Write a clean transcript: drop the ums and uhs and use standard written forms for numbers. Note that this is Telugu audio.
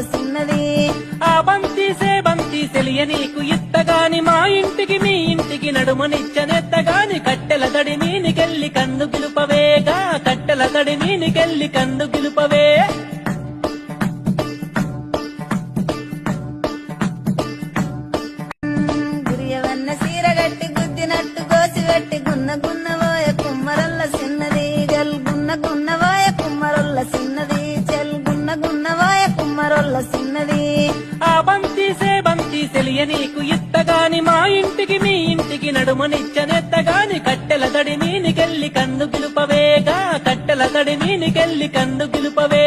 సిన్నది ఆ బంతి సెలియ నీకు ఇత్తగాని మా ఇంటికి మీ ఇంటికి నడుమనిచ్చనెత్తగాని కట్టెల తడి నీనికెళ్ళి కన్ను గిలుపవేగా కట్టెల తడి నీనికెళ్ళి కన్ను గిలుపవే గురియవన్న సీరగట్టి గుద్దినట్టు గోసిగట్టి గున్న గున్నవోయ కుమ్మరొల్ల సిన్నది గల్ గున్న గున్నవోయ కుమ్మరొల్ల సిన్నది చెల్ గున్న గున్నవోయ కుమ్మరొల్ల సిన్నది ఆ బంతి సెలియ నీకు ఇత్తగాని మా ఇంటికి మీ ఇంటికి నడుమనిచ్చనెత్తగాని కట్టెల తడి నీనికెళ్ళి కన్ను గిలుపవేగా కట్టెల తడి నీనికెళ్ళి కన్ను గిలుపవే